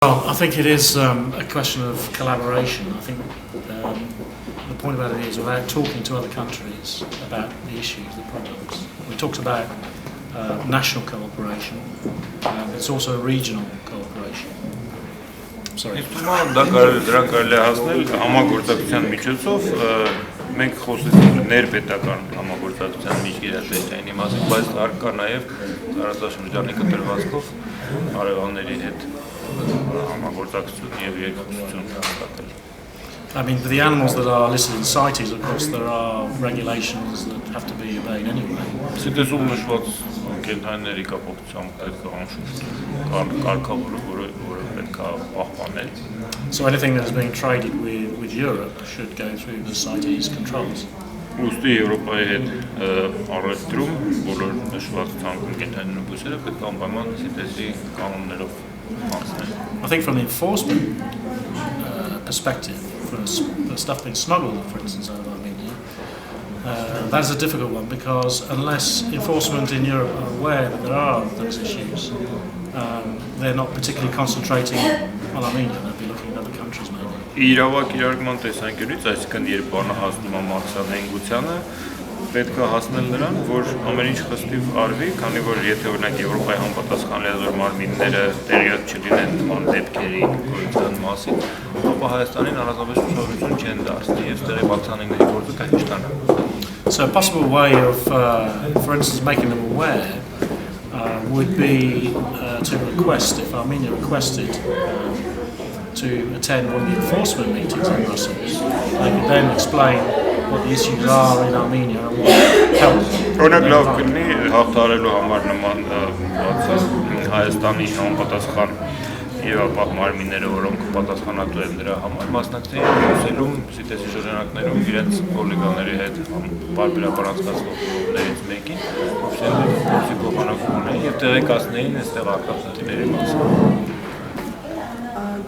Well, I think it is a question of collaboration. I think the point about it is about talking to other countries about the issues, the problems. We talked about national cooperation. It's also regional cooperation. Sorry. Դրան կարելի է հասնել համագործակցության միջոցով մենք խոսեցինք ներպետական համագործակցության միջգերատեսչայինի մասին, բայց կա նաև տարածաշրջանի կտրվածքով հարևանների հետ համագործակցություն եւ երկխոսություն հաստատել. I mean, for the animals that are listed in CITES, of course, there are regulations that have to be obeyed anyway. Սիտեսում նշված կենտրոնների կապակցությամբ պետք է անշուշտ կարգավորում, որը պետք է պահպանել. So anything that is being traded with Europe should go through the CITES controls. Ուստի Եվրոպայի հետ առևտրում բոլոր նշված ցանկում կենտրոնների բույսերը պետք է անպայման CITES-ի կանոններով անցնել. I think from the enforcement perspective, for the stuff being smuggled, for instance, out of Armenia, that is a difficult one because unless enforcement in Europe are aware that there are those issues, they're not particularly concentrating on Armenia. They'll be looking at other countries maybe. Իրավակ իրարկման տեսանկյունից, այսինքն երբ բանը հասնում է մաքսանենգությանը, պետք է հասնել նրան, որ ամեն ինչ խստիվ արվի, քանի որ եթե օրինակ Եվրոպայի համապատասխան լիազոր մարմինները տեղյակ չլինեն նման դեպքերի գործության մասին, ապա Հայաստանին առանձնապես ուշադրություն չեն դարձնի եւ ստեղի մաքսանենգների գործը քիչ տանա. So a possible way of, for instance, making them aware would be to request, if Armenia requested to attend one of the enforcement meetings in Brussels, they could then explain what the issues are in Armenia and what help. Օրինակ լավ կլինի հաղթարելու համար նման Հայաստանի համապատասխան իրավապահ մարմինները, որոնք պատասխանատու են դրա համար, մասնակցեին Բրյուսելում, CITES-ի շրջանակներում իրենց կոլեգաների հետ բարբերաբար անցկացվող խորհուրդներից մեկին, Բրյուսելում փորձի փոխանակում ունեին եւ տեղեկացնեին այստեղ արտադրությունների մասին.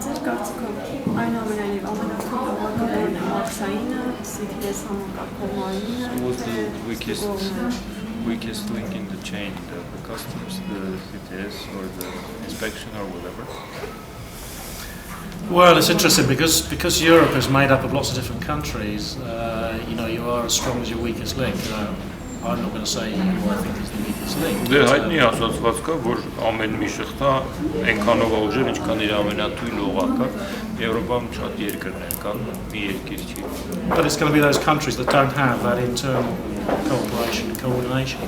Ձեր կարծիքով այնուամենայնիվ ամենակարևորն է մաքսայինը, CITES համակարգող մարմինը, weakest link in the chain, the customs, the CITES or the inspection or whatever? Well, it's interesting because Europe is made up of lots of different countries. You are as strong as your weakest link. I'm not going to say who I think is the weakest link. Դե հայտնի ասացված կա, որ ամեն մի շղթա այնքանով ուժեղ, ինչքան իր ամենաթույլ օղակը, Եվրոպայում շատ երկրներ կան, մի երկիր չի. But it's going to be those countries that don't have that internal cooperation, coordination.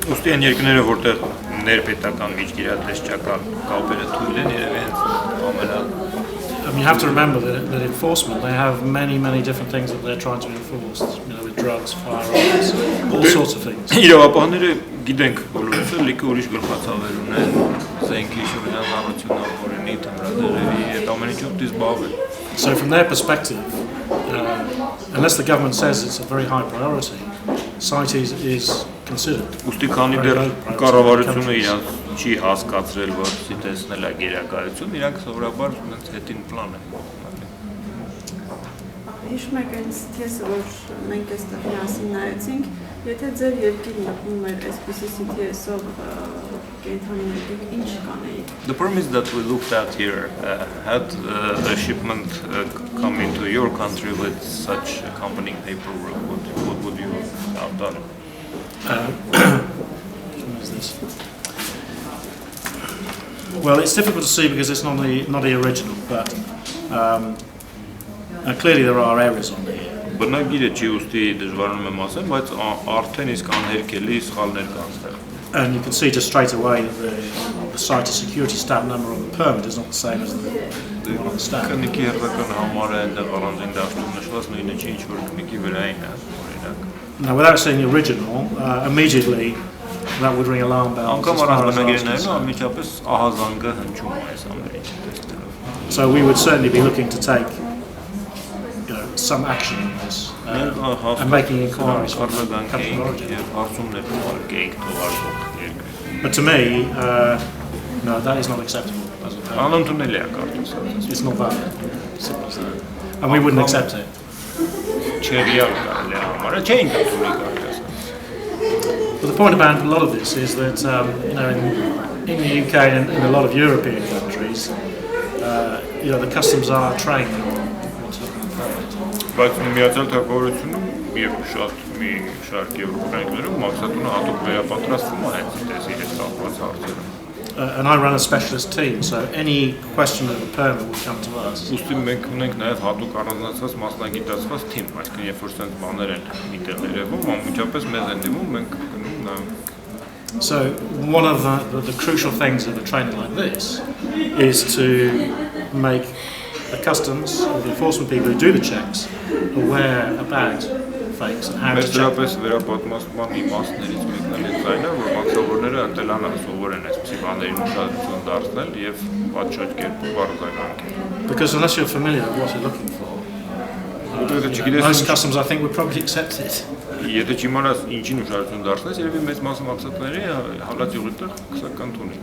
Ուստի այն երկրները, որտեղ ներպետական միջգերատեսչական կապերը թույլ են, երևի հենց ամենա. I mean, you have to remember that enforcement, they have many different things that they're trying to enforce, with drugs, firearms, all sorts of things. Իրավապահները գիտենք բոլորը լիքը ուրիշ գլխացավեր ունեն, զենքի շրջանառություն ապօրինի, թմրադեղերի, այդ ամեն ինչով դիզբաղվել. So from their perspective, unless the government says it's a very high priority, CITES is considered. Ուստի քանի դեռ կառավարությունը իրաց չի հասկացրել, որ CITES-ն է գերակայություն, իրանք սովորաբար ունենց հետին պլան են։ Հիշում եք այն CITES-ը, որ մենք այստեղ միասին նայեցինք, եթե ձեր երկիրն մտնում էր այսպիսի CITES-ով կենտրոնների, ինչ կանեիք? The problem is that we looked at here, had a shipment come into your country with such accompanying paperwork, what would you have done? What is this? Well, it's difficult to see because it's not the original, but clearly there are errors on here. Բնագիրը չի ուստի դժվարանում եմ ասեմ, բայց արդեն իսկ անհերքելի սխալներ կան այստեղ. And you can see just straight away that the CITES security stamp number on the permit is not the same as the one on the stamp. Քննքի հերթական համարը այնտեղ առանձին դաշտում նշված նույնը չի, ինչ որ քննքի վրային է, օրինակ. Now, without seeing the original, immediately that would ring alarm bells. Անկամ առանց բնագիրներն անմիջապես ահազանգը հնչում է այս ամեն ինչը տեսնելով. So we would certainly be looking to take some action on this and making inquiries from the country of origin. But to me, no, that is not acceptable. It's not valid. Simple as that. And we wouldn't accept it. But the point about a lot of this is that in the UK and in a lot of European countries, the customs are trained on what's happening. Բայց միացյալ թագավորությունում եւ շատ մի շարք եվրոպական երկրներում մաքսատունը հատուկ վերապատրաստվում է հենց դեսի հետ կապված հարցերը։ And I run a specialist team, so any question of a permit will come to us. Ուստի մենք ունենք նաև հատուկ առանձնացված մասնագիտացված թիմ, այսինքն երբ որ ցենց բաներ են միտեղ երևում, անմիջապես մեզ են դիմում, մենք գնում նայում։ So one of the crucial things of a training like this is to make the customs or the enforcement people who do the checks aware about fakes and how to check them. Վերապատմաստման իմաստներից մեկն էլ այն է, որ մաքսավորները ընտելանա սովորեն այսպիսի բաներին ուշադրություն դարձնել եւ պատշաճ կերպով արձագանքել։ Because unless you're familiar with what you're looking for, most customs I think would probably accept it. Եթե չիմանաս ինչին ուշադրություն դարձնես, երևի մեծ մասը մաքսատների հալած յուղի տեղ կսական տունի։